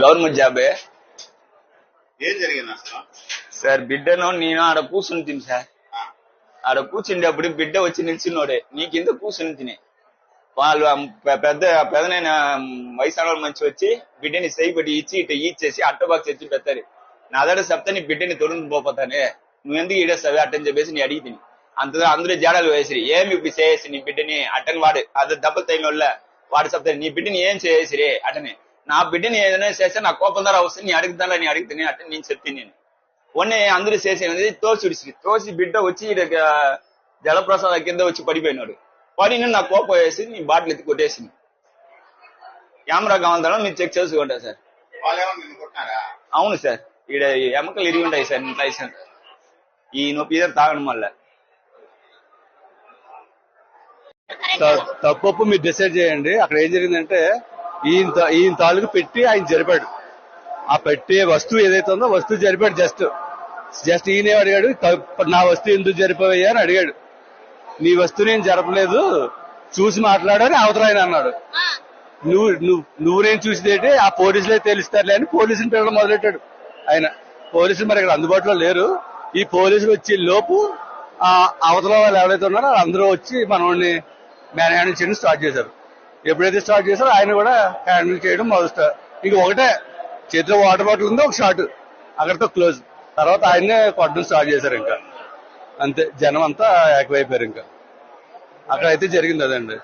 Government జాబే. ఏం జరిగింది అసలు? సార్ బిడ్డను నేను ఆడ కూర్చుంటుంది సార్. ఆడ కూర్చుండేప్పుడు బిడ్డ వచ్చి నిల్చున్నోడే నీ కింద కూర్చుని తినే వాళ్ళు పెద్దనైన వయసు మంచి వచ్చి బిడ్డని సైబడి ఇచ్చి ఇట్లా ఇచ్చేసి అట్టబాక్స్ తెచ్చి పెడతారు. నా దగ్గర చెప్తే నీ బిడ్డని తొడుగు పోతానే నువ్వెందుకు ఈడేస్తావు అట్టని చెప్పేసి నీ అడిగి తిని అందరూ జాడాలు వేసిరి ఏమి ఇప్పుడు చేసి నీ బిడ్డని అట్టని వాడు అది దెబ్బలు తగిన వాళ్ళ వాడు చెప్తారు నీ బిడ్డని ఏం చేసిరే అటనే నా బిడ్డని ఏదైనా చేస్తే నా కోపం ద్వారా వస్తుంది నీ అడుగుతాను నీ అడుగుతాను అట్ట నేను చెప్తాను. నేను మొన్నే అందరూ చేసేది తోసి బిడ్డ వచ్చి జలప్రసాద కింద వచ్చి పడిపోయినాడు. పడి నా కోపం వేసి నీ బాటిల్ ఎత్తి కొట్టేసింది. కెమెరా కావాలంటే మీరు చెక్ చేసుకుంటారు సార్. అవును సార్ ఈడ ఎముకలు ఇరిగి ఉంటాయి సార్ ఇంట్లో సార్. ఈ నొప్పి ఇదే తాగడం వల్ల తప్పు మీరు డిసైడ్ చేయండి. అక్కడ ఏం జరిగిందంటే ఈయన తాలూకు పెట్టి ఆయన జరిపాడు. ఆ పెట్టే వస్తువు ఏదైతే ఉందో వస్తువు జరిపాడు. జస్ట్ ఈయనే అడిగాడు నా వస్తువు ఎందుకు జరిపోయా అని అడిగాడు. నీ వస్తువు నేను జరపలేదు చూసి మాట్లాడని అవతల ఆయన అన్నాడు. నువ్వు నేను చూసేదేంటి ఆ పోలీసులే తెలుస్తారులే అని పోలీసులు పిల్లలు మొదలెట్టాడు ఆయన. పోలీసులు మరి ఇక్కడ అందుబాటులో లేరు. ఈ పోలీసులు వచ్చే లోపు ఆ అవతల వాళ్ళు ఎవరైతే ఉన్నారో అందరూ వచ్చి మనల్ని మ్యాన్ హ్యాండిల్ చేయడం స్టార్ట్ చేశారు. ఎప్పుడైతే స్టార్ట్ చేశారో ఆయన కూడా హ్యాండిల్ చేయడం మొదలు. ఇంక ఒకటే చేతిలో వాటర్ బాటిల్ ఉందో ఒక షాట్ అక్కడితో క్లోజ్. తర్వాత ఆయన్నే కొట్టడం స్టార్ట్ చేశారు. ఇంకా అంతే జనం అంతా ఏకమైపోయారు. ఇంకా అక్కడైతే జరిగింది అదండి.